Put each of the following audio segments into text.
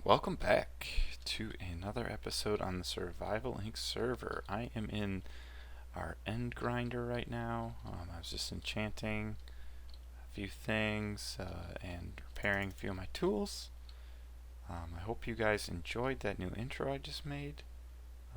Welcome back to another episode on the Survival Inc. server. I am in our end grinder right now. I was just enchanting a few things and repairing a few of my tools. I hope you guys enjoyed that new intro I just made.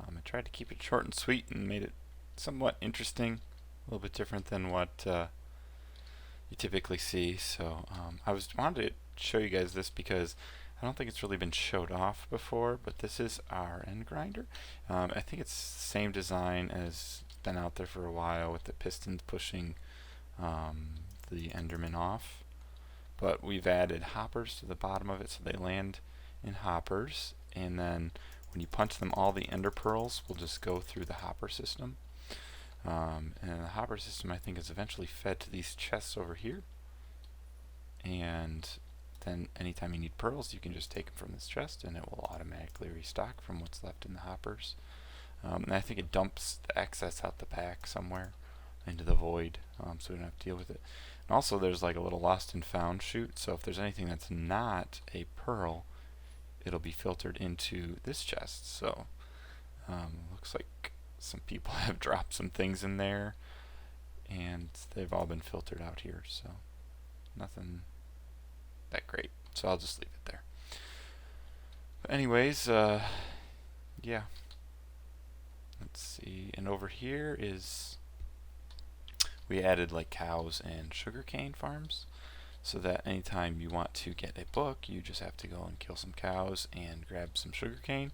I tried to keep it short and sweet and made it somewhat interesting, a little bit different than what you typically see. So I wanted to show you guys this because I don't think it's really been showed off before, but this is our end grinder. I think it's the same design as been out there for a while with the pistons pushing the Enderman off. But we've added hoppers to the bottom of it so they land in hoppers, and then when you punch them, all the ender pearls will just go through the hopper system. And the hopper system, I think, is eventually fed to these chests over here. And then anytime you need pearls, you can just take them from this chest and it will automatically restock from what's left in the hoppers. And I think it dumps the excess out the back somewhere into the void, so we don't have to deal with it. And also there's like a little lost and found chute, so if there's anything that's not a pearl, it'll be filtered into this chest. So looks like some people have dropped some things in there and they've all been filtered out here, so nothing that great, so I'll just leave it there. But anyways, yeah, let's see, and over here is we added like cows and sugarcane farms, so that anytime you want to get a book, you just have to go and kill some cows and grab some sugarcane,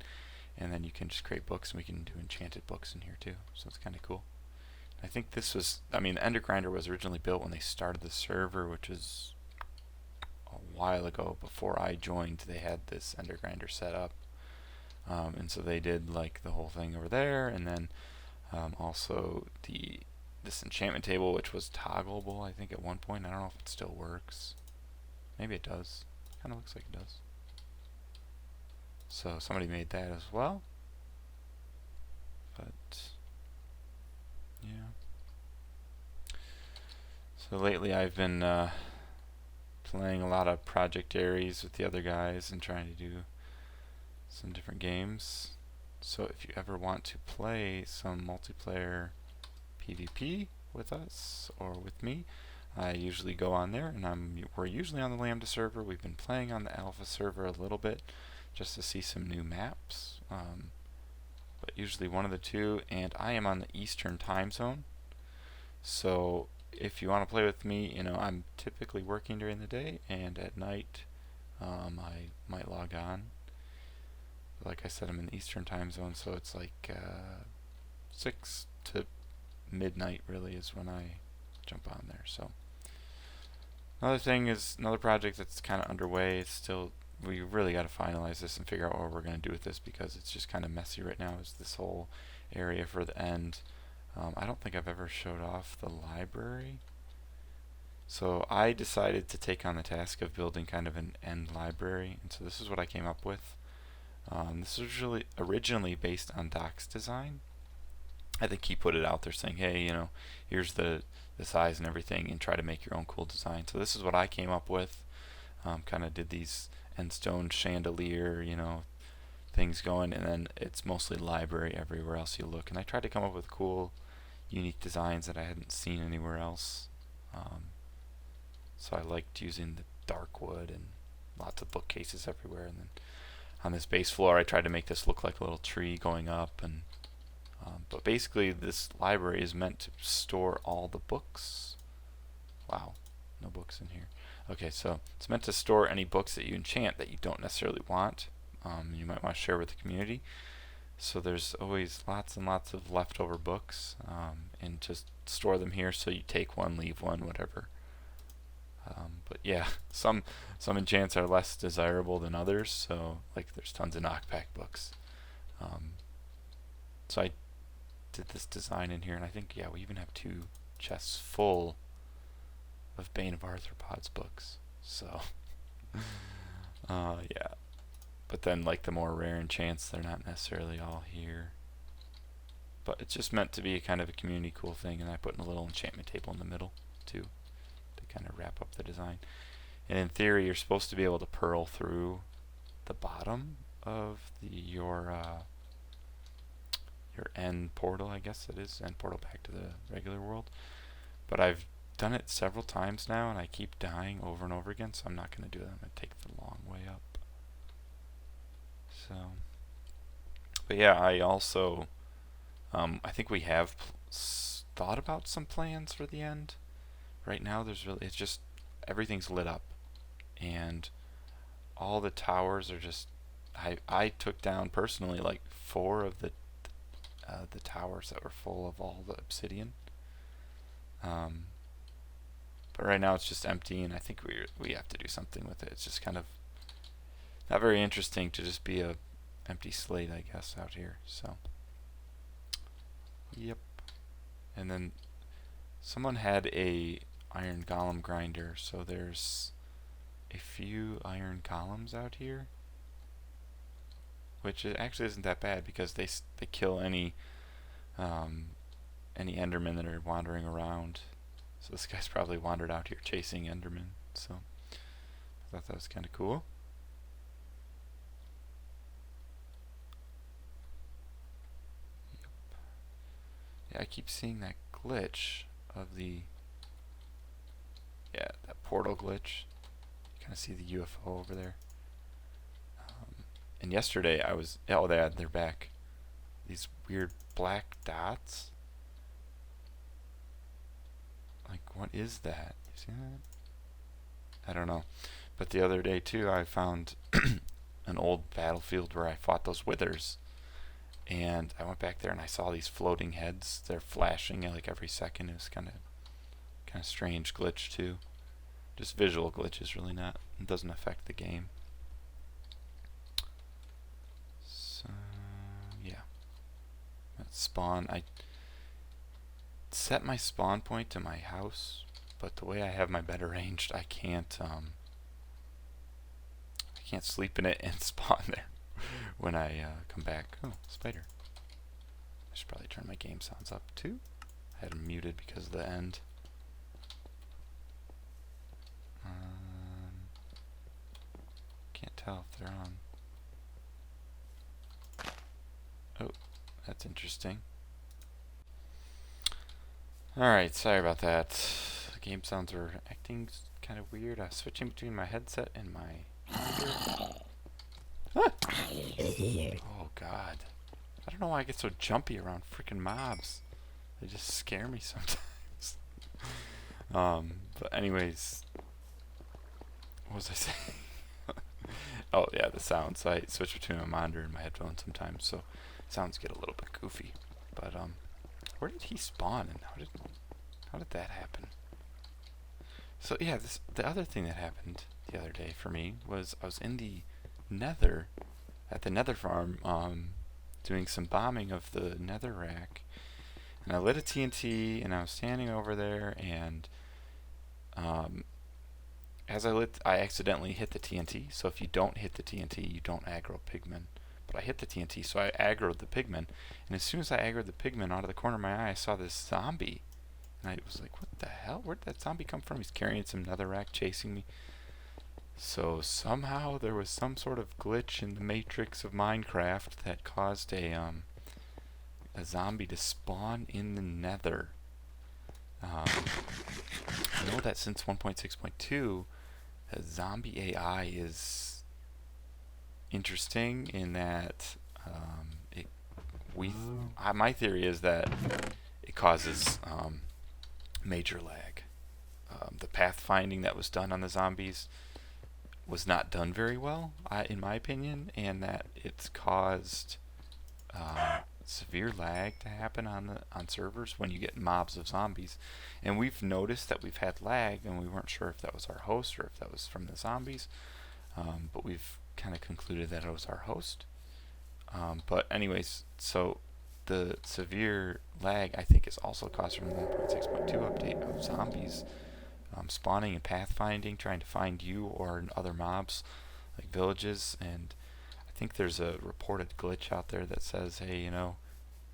and then you can just create books, and we can do enchanted books in here too, so it's kind of cool. I think this was, I mean, the Ender Grinder was originally built when they started the server, which is a while ago. Before I joined, they had this Ender Grinder set up, and so they did like the whole thing over there, and then also this enchantment table, which was toggleable, I think, at one point. I don't know if it still works. Maybe it does. Kind of looks like it does. So somebody made that as well. But yeah. So lately I've been playing a lot of Project Ares with the other guys and trying to do some different games. So if you ever want to play some multiplayer PvP with us or with me, I usually go on there, and we're usually on the Lambda server. We've been playing on the Alpha server a little bit just to see some new maps, but usually one of the two, and I am on the Eastern time zone. So if you want to play with me, you know, I'm typically working during the day, and at night I might log on. Like I said, I'm in the Eastern time zone, so it's like 6 to midnight really is when I jump on there. So another thing is another project that's kind of underway. It's still, we really got to finalize this and figure out what we're going to do with this, because it's just kind of messy right now, is this whole area for the end. I don't think I've ever showed off the library. So I decided to take on the task of building kind of an end library, and so this is what I came up with. This was really originally based on Doc's design. I think he put it out there saying, hey, you know, here's the size and everything, and try to make your own cool design. So this is what I came up with. Kind of did these end stone chandelier, you know, things going, and then it's mostly library everywhere else you look. And I tried to come up with cool, unique designs that I hadn't seen anywhere else. So I liked using the dark wood and lots of bookcases everywhere. And then on this base floor, I tried to make this look like a little tree going up. And but basically, this library is meant to store all the books. Wow, no books in here. Okay, so it's meant to store any books that you enchant that you don't necessarily want. You might want to share with the community. So there's always lots and lots of leftover books, and just store them here, so you take one, leave one, whatever. But yeah, some enchants are less desirable than others, so like there's tons of knockback books. So I did this design in here, and I think, yeah, we even have 2 chests full of Bane of Arthropods books. So yeah. But then like the more rare enchants, they're not necessarily all here. but it's just meant to be kind of a community cool thing, and I put in a little enchantment table in the middle too to kind of wrap up the design. And in theory, you're supposed to be able to pearl through the bottom of your end portal, I guess it is, end portal back to the regular world. But I've done it several times now, and I keep dying over and over again, so I'm not going to do that. I'm going to take the long way up. So, but yeah, I also, I think we have thought about some plans for the end. Right now, it's just, everything's lit up, and all the towers are just, I took down personally like 4 of the towers that were full of all the obsidian. But right now it's just empty, and I think we have to do something with it. It's just kind of not very interesting to just be a empty slate, I guess, out here. So, yep. And then someone had a iron golem grinder, so there's a few iron columns out here, which actually isn't that bad because they kill any Endermen that are wandering around. So this guy's probably wandered out here chasing Endermen. So I thought that was kind of cool. Yep. Yeah, I keep seeing that glitch of that portal glitch. You kind of see the UFO over there. And yesterday they're back. These weird black dots. Like, what is that? You see that? I don't know. But the other day too, I found an old battlefield where I fought those withers, and I went back there and I saw these floating heads. They're flashing like every second. It was kind of strange glitch too. Just visual glitches, really not. It doesn't affect the game. So yeah, that spawn. I set my spawn point to my house, but the way I have my bed arranged, I can't sleep in it and spawn there when I come back. Oh, spider. I should probably turn my game sounds up too. I had them muted because of the end. Can't tell if they're on. Oh, that's interesting. Alright, sorry about that. The game sounds are acting kind of weird. I was switching between my headset and my Ah! Oh god. I don't know why I get so jumpy around freaking mobs. They just scare me sometimes. But anyways, what was I saying? Oh yeah, the sound. So I switch between my monitor and my headphones sometimes, so sounds get a little bit goofy. But where did he spawn, and how did that happen? So yeah, the other thing that happened the other day for me was I was in the Nether, at the Nether farm, doing some bombing of the Nether rack, and I lit a TNT, and I was standing over there, and as I accidentally hit the TNT. So if you don't hit the TNT, you don't aggro pigmen. But I hit the TNT, so I aggroed the pigmen, and as soon as I aggroed the pigmen, out of the corner of my eye, I saw this zombie. And I was like, what the hell? Where did that zombie come from? He's carrying some netherrack chasing me. So somehow there was some sort of glitch in the matrix of Minecraft that caused a zombie to spawn in the nether. I know that since 1.6.2, zombie AI is interesting in that my theory is that it causes major lag. The pathfinding that was done on the zombies was not done very well, in my opinion, and that it's caused severe lag to happen on servers when you get mobs of zombies. And we've noticed that we've had lag, and we weren't sure if that was our host or if that was from the zombies. But we've kind of concluded that it was our host. But anyways, so the severe lag, I think, is also caused from the 1.6.2 update of zombies spawning and pathfinding, trying to find you or other mobs like villages. And I think there's a reported glitch out there that says, hey,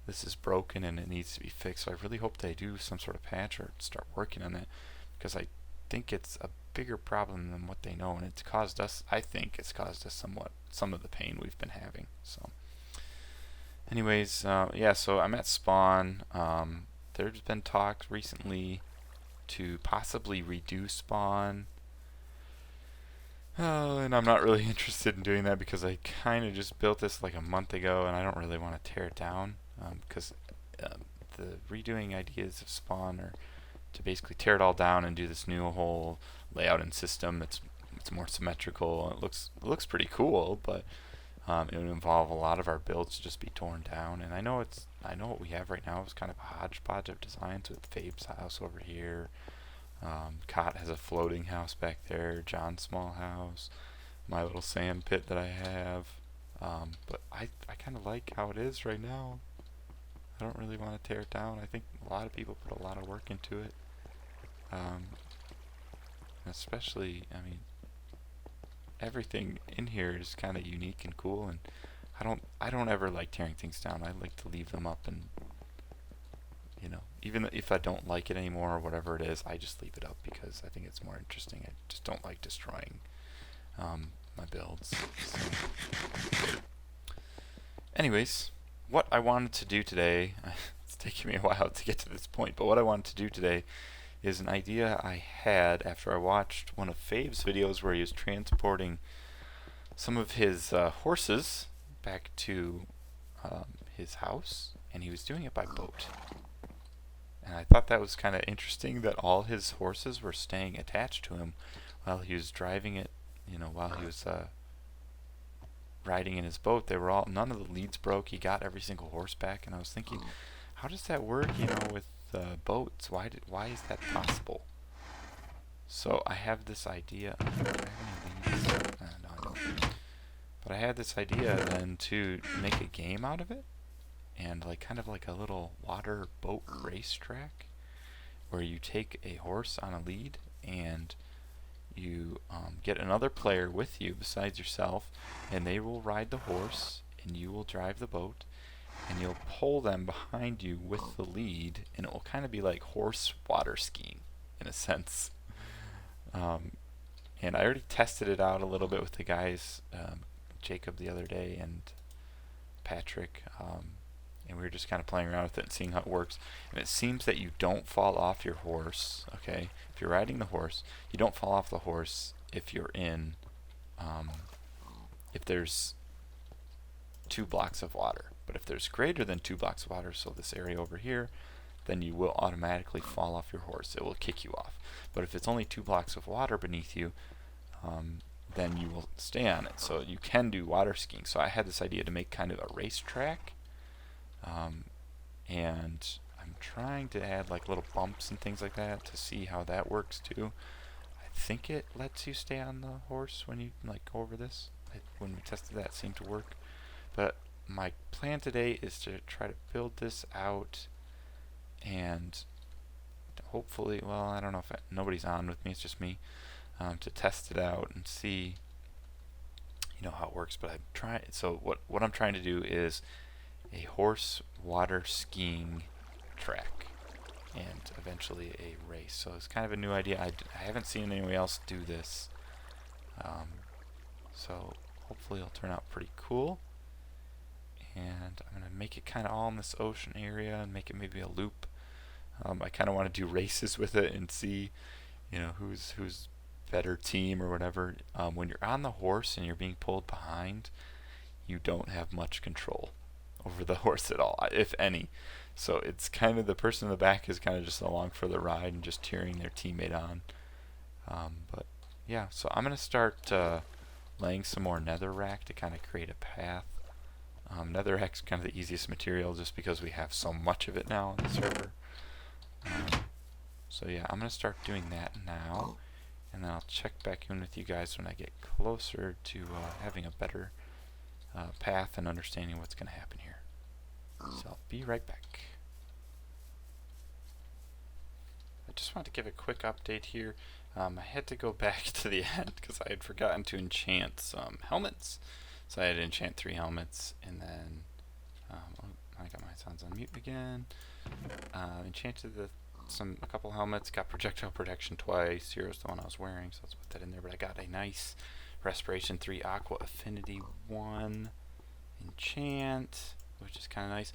this is broken and it needs to be fixed. So I really hope they do some sort of patch or start working on it, because I think it's a bigger problem than what they know, and it's caused us, I think it's caused us some of the pain we've been having. So anyways, yeah, so I'm at spawn. There's been talks recently to possibly redo spawn. And I'm not really interested in doing that, because I kind of just built this like a month ago, and I don't really want to tear it down, because the redoing ideas of spawn are to basically tear it all down and do this new whole layout and system that's it's more symmetrical. It looks pretty cool, but it would involve a lot of our builds to just be torn down. And I know what we have right now is kind of a hodgepodge of designs, with Fabe's house over here. Cot has a floating house back there. John's small house. My little sand pit that I have. But I kind of like how it is right now. I don't really want to tear it down. I think a lot of people put a lot of work into it. Especially, I mean, everything in here is kind of unique and cool, and I don't ever like tearing things down. I like to leave them up, and even if I don't like it anymore or whatever it is, I just leave it up because I think it's more interesting. I just don't like destroying my builds. So. Anyways, what I wanted to do today, it's taking me a while to get to this point, but what I wanted to do today is an idea I had after I watched one of Fabe's videos where he was transporting some of his horses back to his house, and he was doing it by boat. And I thought that was kind of interesting that all his horses were staying attached to him while he was driving it, while he was riding in his boat. None of the leads broke. He got every single horse back, and I was thinking, how does that work, with boats? Why is that possible? So I have this idea. Do I have any leads? No, I don't. But I had this idea then to make a game out of it, and kind of like a little water boat racetrack, where you take a horse on a lead and you get another player with you besides yourself, and they will ride the horse and you will drive the boat, and you'll pull them behind you with the lead, and it will kind of be like horse water skiing in a sense. And I already tested it out a little bit with the guys, Jacob the other day and Patrick, and we were just kind of playing around with it and seeing how it works. And it seems that you don't fall off your horse, okay? If you're riding the horse, you don't fall off the horse if you're in, if there's 2 blocks of water. But if there's greater than 2 blocks of water, so this area over here, then you will automatically fall off your horse. It will kick you off. But if it's only 2 blocks of water beneath you, then you will stay on it. So you can do water skiing. So I had this idea to make kind of a racetrack. And I'm trying to add like little bumps and things like that to see how that works too. I think it lets you stay on the horse when you go over this. When we tested that, it seemed to work. But my plan today is to try to build this out, and hopefully, well, I don't know if nobody's on with me, it's just me, to test it out and see how it works. But so what I'm trying to do is a horse water skiing track, and eventually a race. So it's kind of a new idea. I haven't seen anyone else do this, so hopefully it'll turn out pretty cool. And I'm going to make it kind of all in this ocean area and make it maybe a loop. I kind of want to do races with it and see who's better team or whatever. When you're on the horse and you're being pulled behind, you don't have much control over the horse at all, if any. So it's kind of the person in the back is kind of just along for the ride and just cheering their teammate on. But yeah, so I'm going to start laying some more netherrack to kind of create a path. Netherrack's kind of the easiest material just because we have so much of it now on the server. So yeah, I'm going to start doing that now, and then I'll check back in with you guys when I get closer to having a better path and understanding what's going to happen here. So I'll be right back. I just want to give a quick update here. I had to go back to the end because I had forgotten to enchant some helmets. So I had to enchant 3 helmets, and then I got my sounds on mute again. Enchanted a couple helmets. Got projectile protection twice. Here's the one I was wearing, so let's put that in there. But I got a nice Respiration 3 Aqua Affinity 1 enchant, which is kind of nice.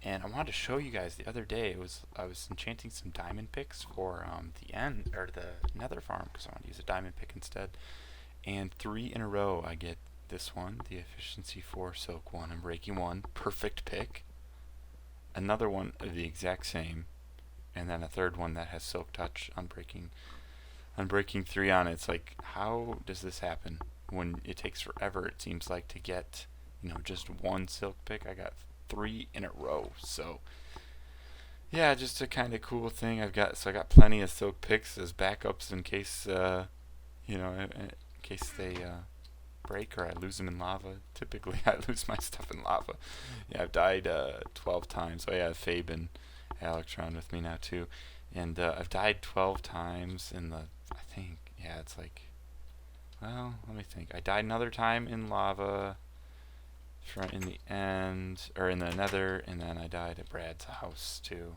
And I wanted to show you guys the other day. I was enchanting some diamond picks for the nether farm because I want to use a diamond pick instead. And 3 in a row, I get this one, the Efficiency 4 Silk 1 and Breaking 1, perfect pick. Another one of the exact same, and then a third one that has Silk Touch on Breaking 3 on it. It's like, how does this happen when it takes forever, it seems like, to get, just one Silk pick? I got 3 in a row. So yeah, just a kind of cool thing. I got plenty of Silk picks as backups in case in case they break or I lose them in lava. Typically I lose my stuff in lava. Yeah, I've died 12 times. Oh yeah, Fabe and Alex are on with me now too. And I've died 12 times in it's like, well, let me think. I died another time in lava in the end, or in the nether, and then I died at Brad's house too.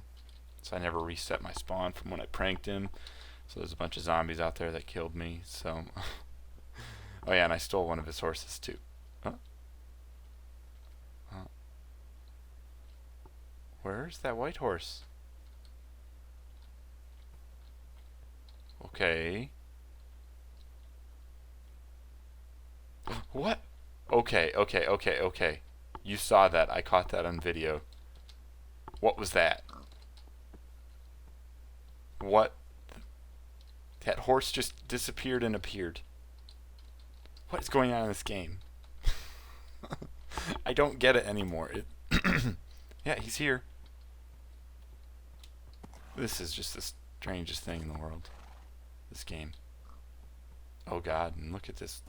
So I never reset my spawn from when I pranked him. So there's a bunch of zombies out there that killed me. So, oh yeah, and I stole one of his horses too. Huh? Where's that white horse? Okay. What? Okay. You saw that. I caught that on video. What was that? What? That horse just disappeared and appeared. What is going on in this game? I don't get it anymore. Yeah, he's here. This is just the strangest thing in the world. This game. Oh god, and look at this.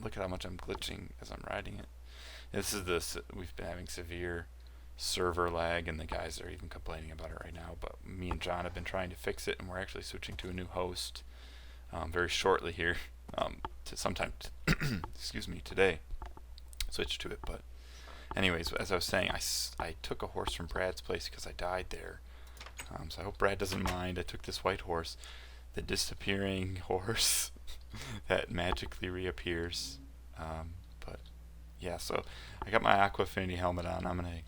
Look at how much I'm glitching as I'm riding it. We've been having severe server lag, and the guys are even complaining about it right now. But me and John have been trying to fix it, and we're actually switching to a new host very shortly here. To sometime, excuse me, today. Switch to it. But anyways, as I was saying, I took a horse from Brad's place because I died there. So I hope Brad doesn't mind. I took this white horse, the disappearing horse that magically reappears. But yeah, so I got my Aqua Affinity helmet on. I'm gonna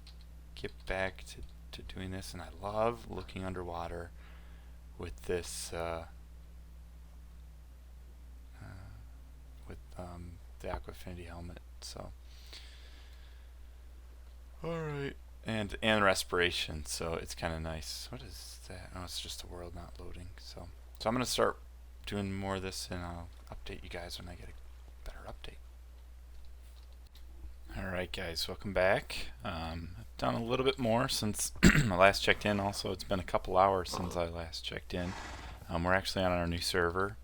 get back to doing this, and I love looking underwater with this the Aqua Affinity helmet. So alright, and respiration, so it's kind of nice. What is that? Oh, it's just the world not loading. So I'm gonna start doing more of this, and I'll update you guys when I get a better update. Alright guys, welcome back. I've done a little bit more since I last checked in. Also, it's been a couple hours since I last checked in. We're actually on our new server,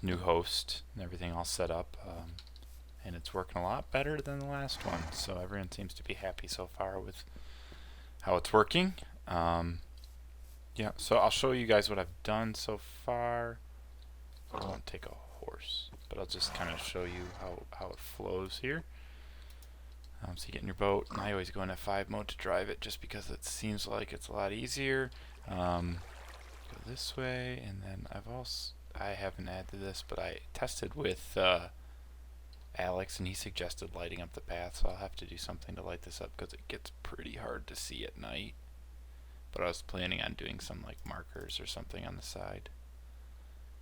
new host, and everything all set up, and it's working a lot better than the last one. So everyone seems to be happy so far with how it's working. Yeah, so I'll show you guys what I've done so far. I won't take a horse, but I'll just kind of show you how it flows here. So you get in your boat, and I always go in F5 mode to drive it just because it seems like it's a lot easier. Go this way, and then I haven't added this, but I tested with Alex, and he suggested lighting up the path, so I'll have to do something to light this up because it gets pretty hard to see at night. But I was planning on doing some like markers or something on the side.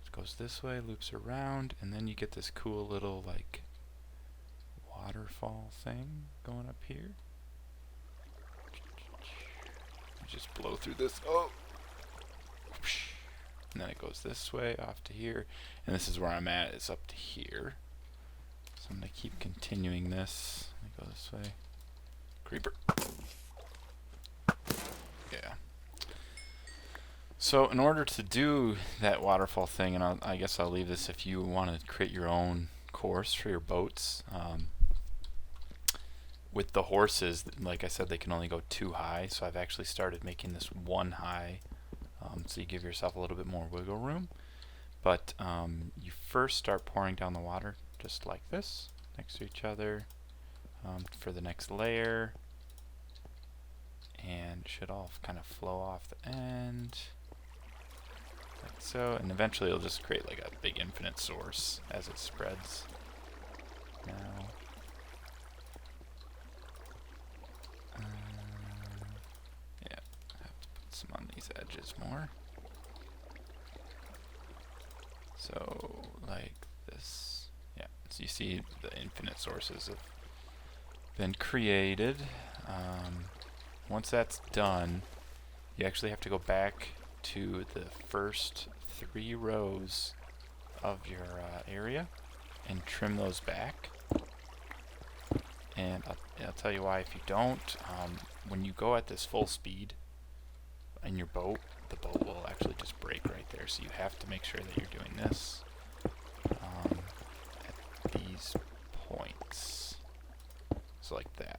It goes this way, loops around, and then you get this cool little like waterfall thing going up here. You just blow through this. Oh! And then it goes this way off to here, and this is where I'm at. It's up to here. So I'm gonna keep continuing this. Let me go this way. Creeper. Yeah. So in order to do that waterfall thing, and I guess I'll leave this if you want to create your own course for your boats. With the horses, like I said, they can only go 2 high, so I've actually started making this 1 high, so you give yourself a little bit more wiggle room. But you first start pouring down the water just like this, next to each other. For the next layer, should all kind of flow off the end. Like so, and eventually it'll just create like a big infinite source as it spreads. Now, yeah, I have to put some on these edges more. So, like this. Yeah, so you see the infinite sources have been created. Once that's done, you actually have to go back to the first 3 rows of your area and trim those back. And I'll tell you why if you don't. When you go at this full speed in your boat, the boat will actually just break right there. So you have to make sure that you're doing this at these points. So like that.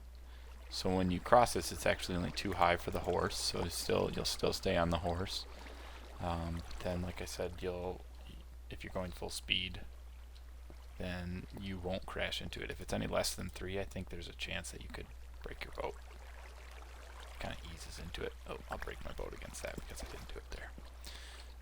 So when you cross this, it's actually only too high for the horse. So you'll still stay on the horse. But then, like I said, if you're going full speed, then you won't crash into it. If it's any less than 3, I think there's a chance that you could break your boat. Kind of eases into it. Oh, I'll break my boat against that because I didn't do it there.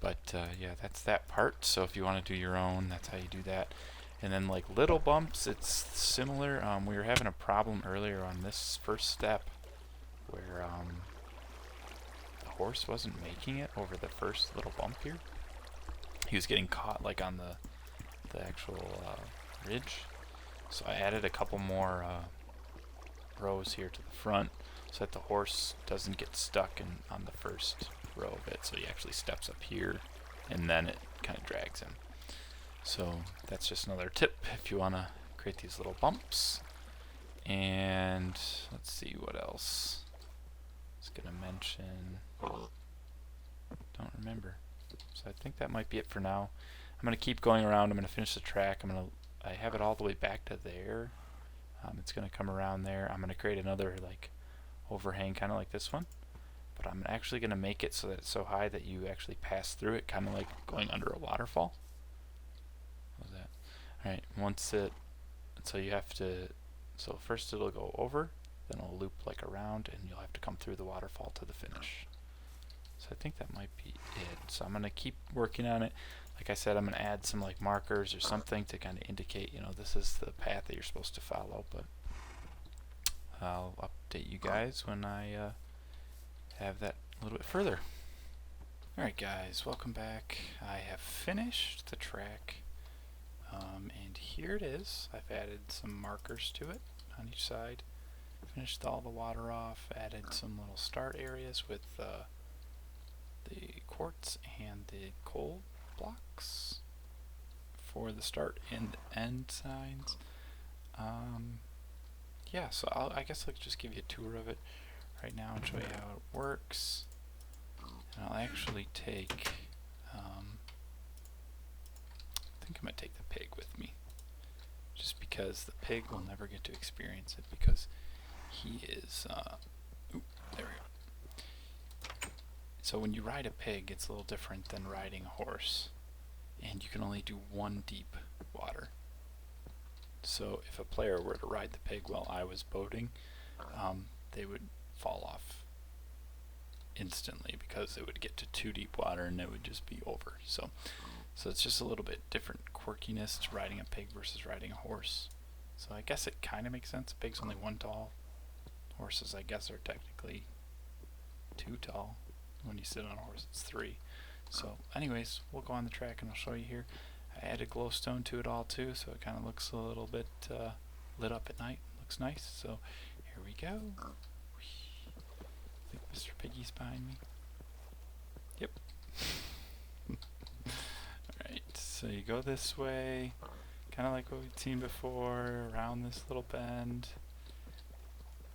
But yeah, that's that part. So if you want to do your own, that's how you do that. And then like little bumps, it's similar. We were having a problem earlier on this first step where the horse wasn't making it over the first little bump here. He was getting caught like on the actual ridge. So I added a couple more rows here to the front so that the horse doesn't get stuck on the first row of it. So he actually steps up here and then it kind of drags him. So that's just another tip if you want to create these little bumps. And let's see what else I was going to mention. Don't remember. So I think that might be it for now. I'm going to keep going around. I'm going to finish the track. I have it all the way back to there. It's going to come around there. I'm going to create another like overhang kind of like this one. But I'm actually going to make it so that it's so high that you actually pass through it, kind of like going under a waterfall. What was that? Alright, so you have to, so first it'll go over, then it'll loop like around, and you'll have to come through the waterfall to the finish. So I think that might be it. So I'm going to keep working on it. Like I said, I'm going to add some like markers or something to kind of indicate, this is the path that you're supposed to follow, but I'll update you guys when I have that a little bit further. Alright guys, welcome back. I have finished the track. And here it is. I've added some markers to it on each side. Finished all the water off, added some little start areas with the quartz and the coal blocks for the start and end signs. Yeah, so I guess I'll just give you a tour of it right now and show you how it works. And I'll actually take I think I'm going to take the pig with me, just because the pig will never get to experience it because he is, there we go. So when you ride a pig, it's a little different than riding a horse, and you can only do 1 deep water. So if a player were to ride the pig while I was boating, they would fall off instantly because it would get to 2 deep water and it would just be over. So it's just a little bit different quirkiness to riding a pig versus riding a horse. So I guess it kind of makes sense. A pig's only 1 tall. Horses, I guess, are technically 2 tall. When you sit on a horse, it's 3. So anyways, we'll go on the track and I'll show you here. I added glowstone to it all too, so it kind of looks a little bit lit up at night. Looks nice. So here we go. I think Mr. Piggy's behind me. Yep. Alright, so you go this way, kind of like what we've seen before, around this little bend.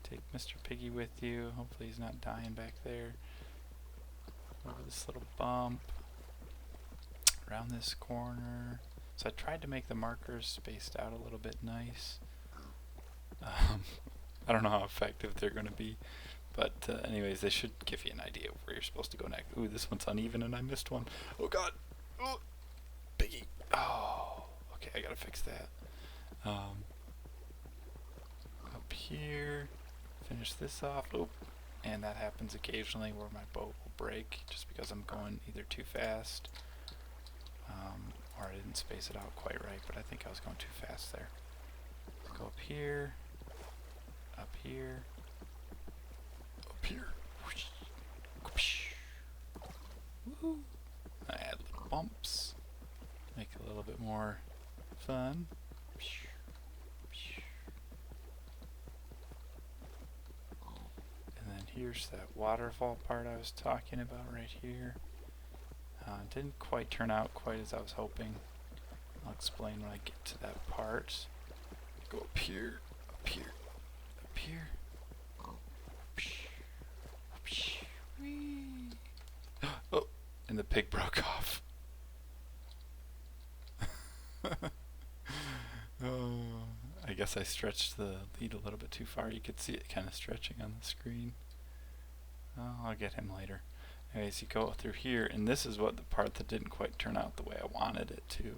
Take Mr. Piggy with you. Hopefully he's not dying back there. Over this little bump. Around this corner. So I tried to make the markers spaced out a little bit nice. I don't know how effective they're going to be. But anyways, they should give you an idea of where you're supposed to go next. Ooh, this one's uneven and I missed one. Oh god! Ooh. Piggy! Oh! Okay, I gotta fix that. Up here. Finish this off. Oh! and that happens occasionally where my boat will break just because I'm going either too fast or I didn't space it out quite right, but I think I was going too fast there. Let's go up here, up here, up here. Woohoo! I add little bumps, make it a little bit more fun. And then here's that waterfall part I was talking about right here. Didn't quite turn out quite as I was hoping. I'll explain when I get to that part. Go up here, up here, up here. Oh, and the pig broke off. Oh, I guess I stretched the lead a little bit too far. You could see it kind of stretching on the screen. Oh, I'll get him later. Anyways, you go through here, and this is what the part that didn't quite turn out the way I wanted it to.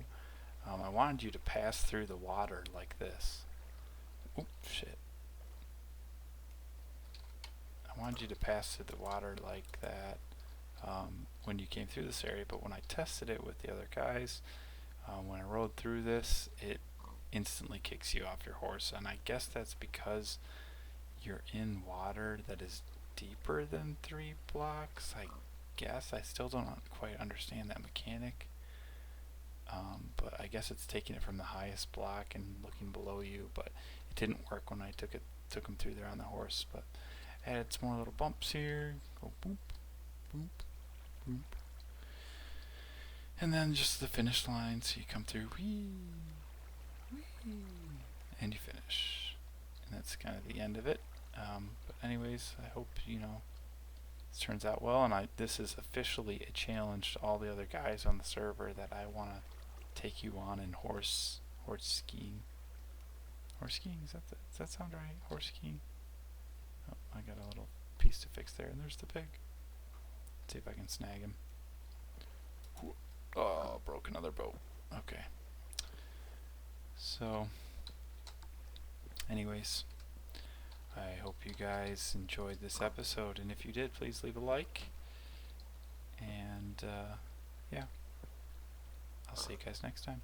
I wanted you to pass through the water like this. Oop, shit. I wanted you to pass through the water like that when you came through this area, but when I tested it with the other guys, when I rode through this, it instantly kicks you off your horse, and I guess that's because you're in water that is deeper than 3 blocks. I guess I still don't quite understand that mechanic, but I guess it's taking it from the highest block and looking below you, but it didn't work when I took them through there on the horse. But added some more little bumps here, go boop, boop, boop, and then just the finish line, so you come through, whee, whee, and you finish, and that's kind of the end of it. But anyways, I hope this turns out well, and this is officially a challenge to all the other guys on the server that I want to take you on in horse skiing. Horse skiing, does that sound right? Horse skiing. Oh, I got a little piece to fix there, and there's the pig. Let's see if I can snag him. Oh, broke another boat. Okay. So, anyways, I hope you guys enjoyed this episode, and if you did, please leave a like. And yeah, I'll see you guys next time.